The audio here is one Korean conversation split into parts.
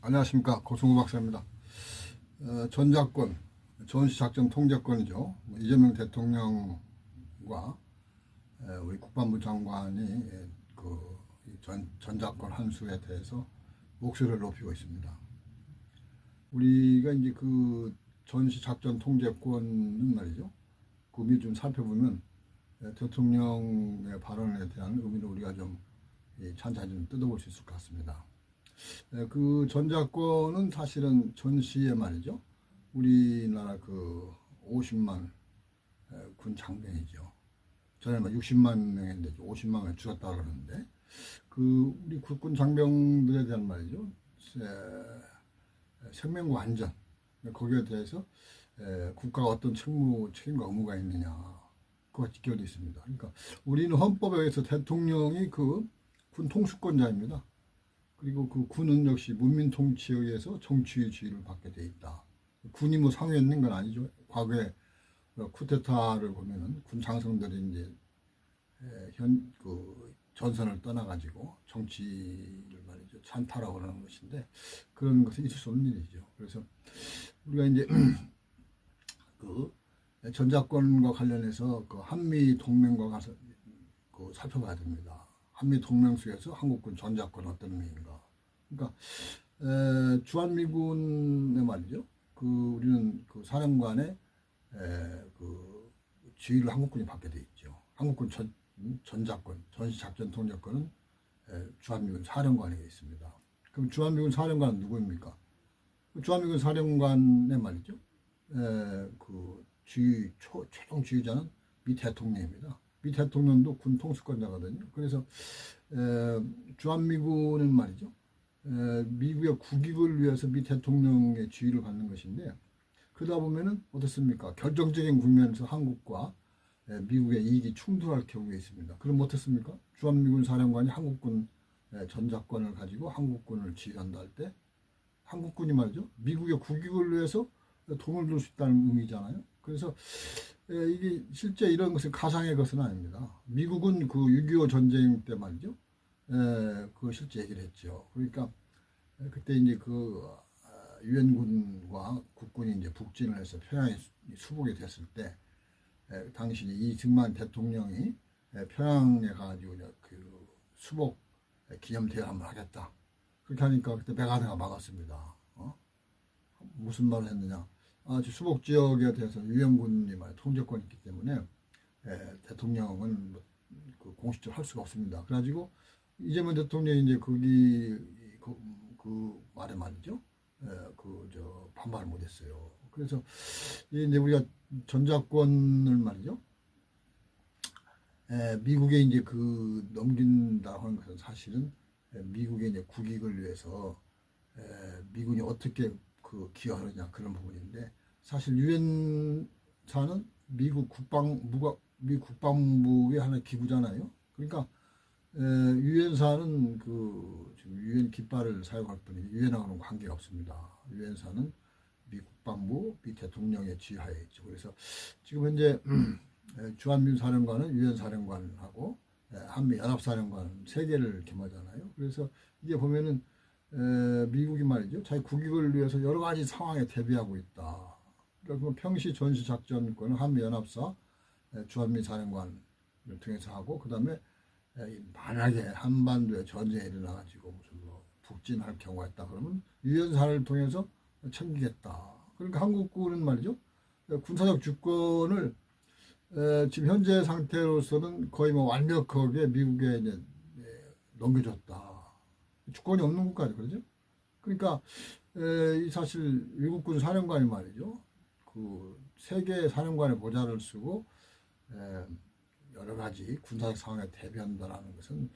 안녕하십니까. 고승우 박사입니다. 전작권, 전시작전 통제권이죠. 이재명 대통령과 우리 국방부 장관이 전작권 한수에 대해서 목소리를 높이고 있습니다. 우리가 이제 그 전시작전 통제권은 말이죠. 그 의미 좀 살펴보면 대통령의 발언에 대한 의미를 우리가 좀 찬찬히 좀 뜯어볼 수 있을 것 같습니다. 그 전작권은 사실은 전시에 말이죠. 우리나라 그 50만 군 장병이죠. 전에 60만 명인데 50만 명 죽었다 그러는데 그 우리 국군 장병들에 대한 말이죠. 생명과 안전 거기에 대해서 국가가 어떤 책임과 의무가 있느냐 그거 지켜져 있습니다. 그러니까 우리는 헌법에 의해서 대통령이 그 군 통수권자입니다. 그리고 그 군은 역시 문민 통치에 의해서 정치의 지위를 받게 돼 있다. 군이 뭐 상위에 있는 건 아니죠. 과거에 쿠데타를 보면은 군 장성들이 이제 그 전선을 떠나가지고 정치를 말이죠 찬탈하고 그러는 것인데 그런 것은 있을 수 없는 일이죠. 그래서 우리가 이제 그 전작권과 관련해서 그 한미 동맹과 가서 그 살펴봐야 됩니다. 한미 동맹 속에서 한국군 전작권 어떤 의미인가? 그러니까 주한미군의 말이죠. 그 우리는 그 사령관의 그 지휘를 한국군이 받게 돼 있죠. 한국군 전작권, 전시작전 통제권은 주한미군 사령관에게 있습니다. 그럼 주한미군 사령관은 누구입니까? 주한미군 사령관의 말이죠. 그 최종 지휘자는 미 대통령입니다. 미 대통령도 군 통수권자거든요. 그래서 주한미군은 말이죠. 미국의 국익을 위해서 미 대통령의 지휘를 받는 것인데 그러다 보면은 어떻습니까? 결정적인 국면에서 한국과 미국의 이익이 충돌할 경우가 있습니다. 그럼 어떻습니까? 주한미군 사령관이 한국군 전작권을 가지고 한국군을 지휘한다 할 때 한국군이 말이죠. 미국의 국익을 위해서 도움을 줄 수 있다는 의미잖아요. 그래서 이게 실제 이런 것은 가상의 것은 아닙니다. 미국은 그 6.25 전쟁 때 말이죠. 그 실제 얘기를 했죠. 그러니까 그때 이제 그 유엔군과 국군이 이제 북진을 해서 평양에 수복이 됐을 때 당시 이승만 대통령이 평양에 가가지고 그 수복 기념대회를 한번 하겠다. 그렇게 하니까 그때 백아대가 막았습니다. 무슨 말을 했느냐? 수복 지역에 대해서 유엔군이 통제권이 있기 때문에 대통령은 그 공식적으로 할 수가 없습니다. 그래가지고 이재명 대통령이 이제 그 말에 말이죠. 반발을 못했어요. 그래서 이제 우리가 전작권을 말이죠. 미국에 이제 그 넘긴다 하는 것은 사실은 미국의 이제 국익을 위해서 미군이 어떻게 그 기여하느냐 그런 부분인데 사실 유엔사는 미국 국방부의 하나의 기구잖아요. 그러니까 유엔사는 그 지금 유엔 깃발을 사용할 뿐이지 유엔하고는 관계가 없습니다. 유엔사는 미 국방부, 미 대통령의 지하에 있죠. 그래서 지금 현재 주한미군 사령관은 유엔 사령관하고 한미 연합사령관 세 개를 겸하잖아요. 그래서 이게 보면은 미국이 말이죠. 자기 국익을 위해서 여러 가지 상황에 대비하고 있다. 그러니까 평시 전시 작전권은 한미 연합사 주한미 사령관을 통해서 하고 그다음에 만약에 한반도에 전쟁이 일어나가지고 무슨 뭐 북진할 경우가 있다 그러면 유엔사를 통해서 챙기겠다. 그러니까 한국군은 말이죠. 군사적 주권을 지금 현재 상태로서는 거의 뭐 완벽하게 미국에 이제 넘겨줬다. 주권이 없는 국가죠, 그렇죠? 그러니까 이 사실 외국군 사령관이 말이죠. 그 세계 사령관의 모자를 쓰고 여러 가지 군사적 상황에 대비한다라는 것은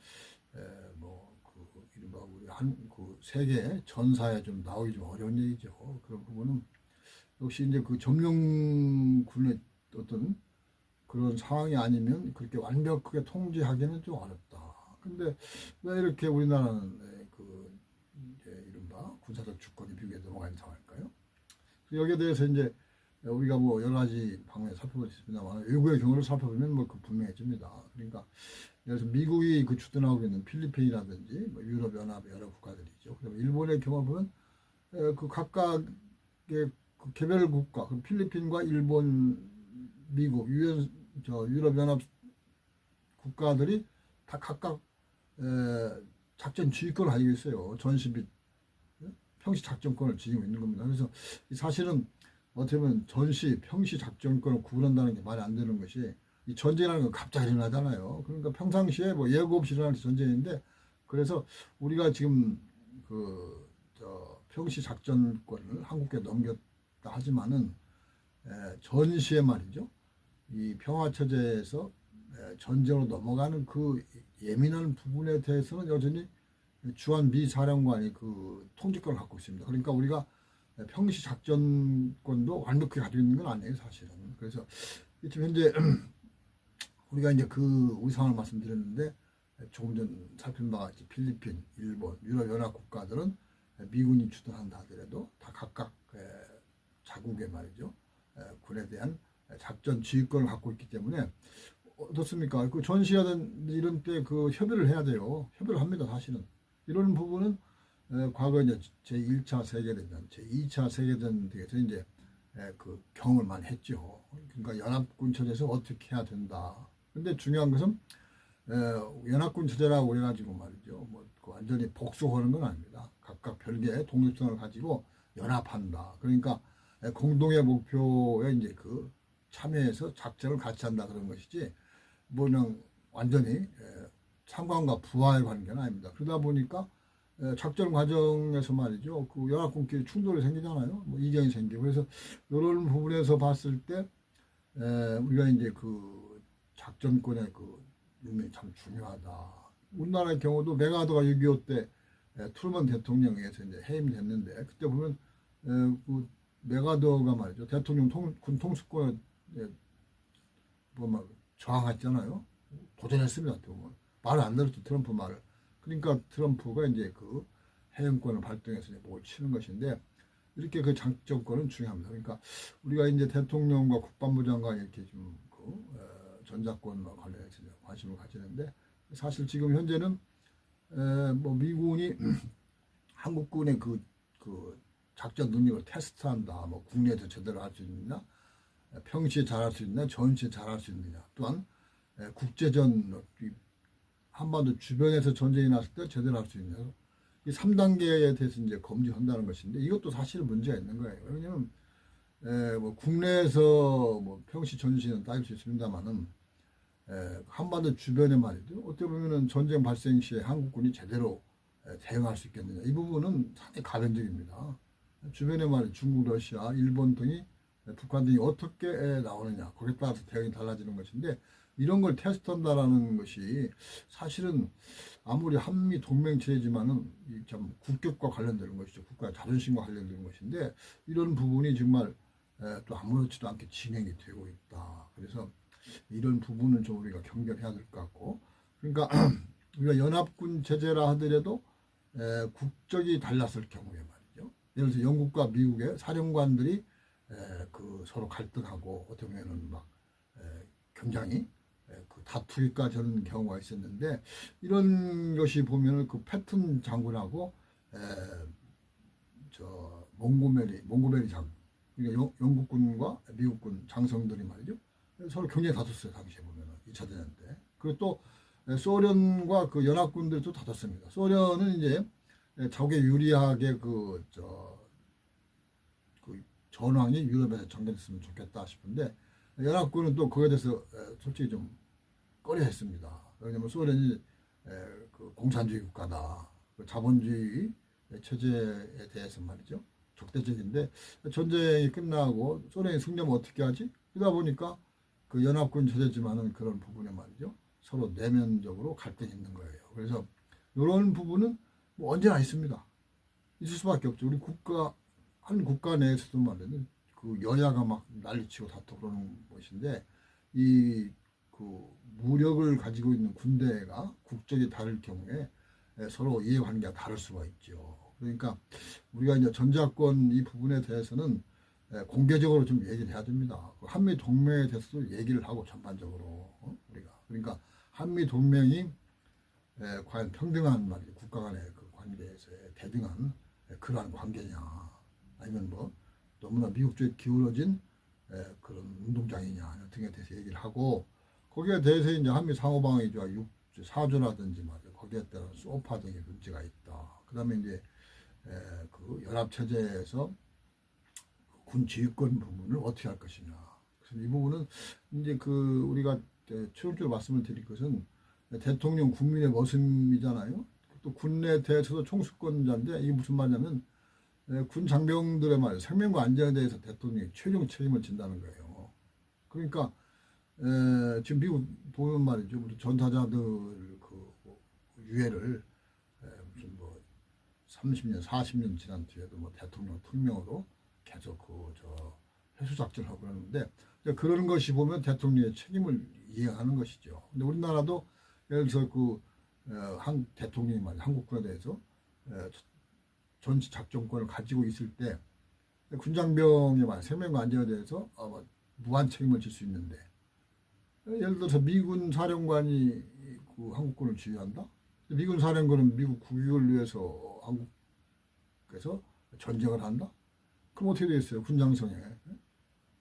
뭐그 이른바 우리 그 세계 전사에 좀 나오기 좀 어려운 얘기죠. 그런 부분은 역시 이제 그 점령군의 어떤 그런 상황이 아니면 그렇게 완벽하게 통제하기는 좀 어렵다. 근데 왜 이렇게 우리나라는 그 이제 이른바 군사적 주권이 미국에 넘어가 있는 상황일까요? 여기에 대해서 이제 우리가 뭐 여러 가지 방면에 살펴볼 수 있습니다만 외국의 경우를 살펴보면 뭐 그 분명해집니다. 그러니까 그래서 미국이 그 주둔하고 있는 필리핀이라든지 뭐 유럽연합의 여러 국가들이죠. 그다음에 일본의 경우 보면 그 각각의 그 개별 국가, 그 필리핀과 일본, 미국, 유럽연합 국가들이 다 각각 작전 지휘권을 가지고 있어요. 전시 및 평시 작전권을 지니고 있는 겁니다. 그래서 사실은 어떻게 보면 전시, 평시 작전권을 구분한다는 게 말이 안 되는 것이, 이 전쟁이라는 건 갑자기 일어나잖아요. 그러니까 평상시에 뭐 예고 없이 일어나는 전쟁인데, 그래서 우리가 지금 평시 작전권을 한국에 넘겼다 하지만은 전시에 말이죠. 이 평화 체제에서 전쟁으로 넘어가는 그 예민한 부분에 대해서는 여전히 주한 미 사령관이 그 통제권을 갖고 있습니다. 그러니까 우리가 평시 작전권도 완벽히 가지고 있는 건 아니에요, 사실은. 그래서 지금 현재 우리가 이제 우리 상황을 말씀드렸는데, 조금 전 살핀 바와 같이 필리핀, 일본, 유럽연합 국가들은 미군이 주둔한다 하더라도 다 각각 자국의 말이죠, 군에 대한 작전 지휘권을 갖고 있기 때문에 어떻습니까? 그 전시하던 이런 때 그 협의를 해야 돼요. 협의를 합니다, 사실은. 이런 부분은 과거 이제 제1차 세계대전, 제2차 세계대전 등에서 이제 그 경험을 많이 했죠. 그러니까 연합군 체제에서 어떻게 해야 된다. 근데 중요한 것은 연합군 체제라고 그래가지고 말이죠. 그 완전히 복수하는 건 아닙니다. 각각 별개의 독립성을 가지고 연합한다. 그러니까 공동의 목표에 이제 그 참여해서 작전을 같이 한다 그런 것이지, 뭐 그냥 완전히 상관과 부하의 관계는 아닙니다. 그러다 보니까 작전 과정에서 말이죠, 그 연합군끼리 충돌이 생기잖아요. 뭐 이견이 생기고. 그래서 이런 부분에서 봤을 때 우리가 이제 그 작전권의 그 의미 참 중요하다. 우리나라의 경우도 메가더가 6.25 때 트루먼 대통령에서 이제 해임이 됐는데, 그때 보면 그 메가더가 말이죠, 대통령 군 통수권에 뭐 저항했잖아요. 도전했습니다. 어떻게 보면 말을 안 들었죠, 트럼프 말을. 그러니까 트럼프가 이제 그 해임권을 발동해서 이제 목을 치는 것인데, 이렇게 그 장점권은 중요합니다. 그러니까 우리가 이제 대통령과 국방부 장관이 이렇게 좀 전작권과 관련해서 관심을 가지는데, 사실 지금 현재는 뭐 미군이 한국군의 그 작전 능력을 테스트한다. 뭐 국내에서 제대로 할 수 있느냐, 평시에 잘할 수 있느냐, 전시에 잘할 수 있느냐, 또한 국제전, 한반도 주변에서 전쟁이 났을 때 제대로 할 수 있느냐, 이 3단계에 대해서 이제 검증한다는 것인데, 이것도 사실 문제가 있는 거예요. 왜냐하면 뭐 국내에서 뭐 평시 전시는 따질 수 있습니다만은 한반도 주변에 말이죠, 어떻게 보면은 전쟁 발생 시에 한국군이 제대로 대응할 수 있겠느냐, 이 부분은 상당히 가변적입니다. 주변에 말이 중국, 러시아, 일본 등이, 북한 등이 어떻게 나오느냐, 거기에 따라서 대응이 달라지는 것인데, 이런 걸 테스트한다라는 것이 사실은 아무리 한미 동맹 체제지만은 참 국격과 관련되는 것이죠. 국가의 자존심과 관련되는 것인데, 이런 부분이 정말 또 아무렇지도 않게 진행이 되고 있다. 그래서 이런 부분은 좀 우리가 경계해야 될 것 같고, 그러니까 우리가 연합군 체제라 하더라도 국적이 달랐을 경우에 말이죠. 예를 들어서 영국과 미국의 사령관들이 그 서로 갈등하고 어떻게 보면은 막 굉장히 그 다투기까지 하는 경우가 있었는데, 이런 것이 보면은 그 패튼 장군하고 몽고메리 장군, 그러니까 영국군과 미국군 장성들이 말이죠, 서로 굉장히 다퉜어요, 당시에 보면은 2차 대전 때. 그리고 또 소련과 그 연합군들이 또 다퉜습니다. 소련은 이제 적에 유리하게 그 전황이 유럽에서 전개됐으면 좋겠다 싶은데, 연합군은 또 그거에 대해서 솔직히 좀 꺼려했습니다. 왜냐하면 소련이 그 공산주의 국가다, 그 자본주의 체제에 대해서 말이죠, 적대적인데, 전쟁이 끝나고 소련이 승리하면 어떻게 하지? 그러다 보니까 그 연합군 체제지만은 그런 부분에 말이죠, 서로 내면적으로 갈등이 있는 거예요. 그래서 이런 부분은 뭐 언제나 있습니다. 있을 수밖에 없죠. 우리 한 국가 내에서도 말이죠, 그 여야가 막 난리치고 다투고 그러는 것인데, 이 그 무력을 가지고 있는 군대가 국적이 다를 경우에 서로 이해관계가 다를 수가 있죠. 그러니까 우리가 이제 전자권 이 부분에 대해서는 공개적으로 좀 얘기를 해야 됩니다. 한미 동맹에 대해서도 얘기를 하고, 전반적으로 우리가, 그러니까 한미 동맹이 과연 평등한 말이죠, 국가 간의 그 관계에서의 대등한 그러한 관계냐, 아니면 뭐 너무나 미국 쪽에 기울어진 그런 운동장이냐 등에 대해서 얘기를 하고, 거기에 대해서 이제 한미 상호방위주와 4조라든지 말이야, 거기에 따른 소파 등의 문제가 있다. 그다음에 이제 그 연합 체제에서 군 지휘권 부분을 어떻게 할 것이냐. 그래서 이 부분은 이제 그 우리가 최종적으로 말씀을 드릴 것은, 대통령 국민의 모습이잖아요. 또 군내 대해서도 총수권자인데, 이게 무슨 말이냐면 군 장병들의 말 생명과 안전에 대해서 대통령이 최종 책임을 진다는 거예요. 그러니까 지금 미국 보면 말이죠, 우리 전사자들 그 유해를 무슨 뭐 30년, 40년 지난 뒤에도 뭐 대통령 특명으로 계속 저 해수 작전을 하고 그러는데, 그런 것이 보면 대통령의 책임을 이행하는 것이죠. 근데 우리나라도 예를 들어서 한 대통령이 말이야, 한국군에 대해서 전시 작전권을 가지고 있을 때 군장병의 말 생명과 안전에 대해서 무한 책임을 질 수 있는데, 예를 들어서 미군 사령관이 그 한국군을 지휘한다. 미군 사령관은 미국 국익을 위해서 한국에서 전쟁을 한다. 그럼 어떻게 되겠어요? 군장성에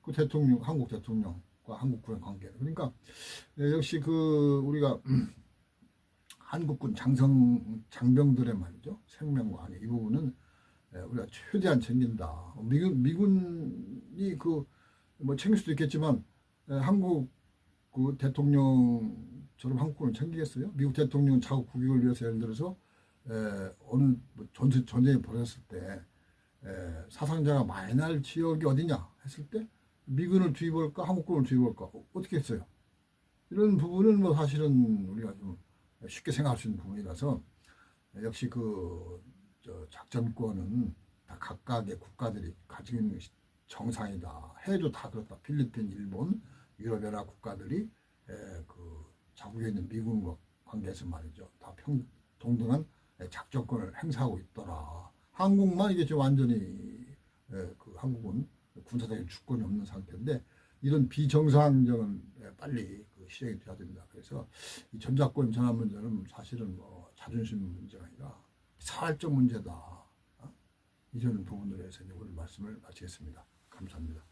그 대통령, 한국 대통령과 한국군의 관계는. 그러니까 역시 그 우리가 한국군 장병들의 말이죠, 생명과 안위, 이 부분은 우리가 최대한 챙긴다. 미군이 뭐 챙길 수도 있겠지만 한국 그 대통령처럼 한국군을 챙기겠어요? 미국 대통령은 자국 국익을 위해서 예를 들어서 어느 뭐 전쟁이 벌어졌을 때 사상자가 많이 날 지역이 어디냐 했을 때 미군을 투입할까 한국군을 투입할까 어떻게 했어요? 이런 부분은 뭐 사실은 우리가 좀 쉽게 생각할 수 있는 부분이라서, 역시 작전권은 다 각각의 국가들이 가지고 있는 것이 정상이다. 해외도 다 그렇다. 필리핀, 일본, 유럽연합 국가들이 자국에 있는 미군과 관계에서 말이죠, 다 동등한 작전권을 행사하고 있더라. 한국만 이게 지금 완전히 한국은 군사적인 주권이 없는 상태인데, 이런 비정상적은 빨리 시행이 돼야 됩니다. 그래서 이 전작권 전환 문제는 사실은 뭐 자존심 문제가 아니라 사활적 문제다. 이런 부분들에서 오늘 말씀을 마치겠습니다. 감사합니다.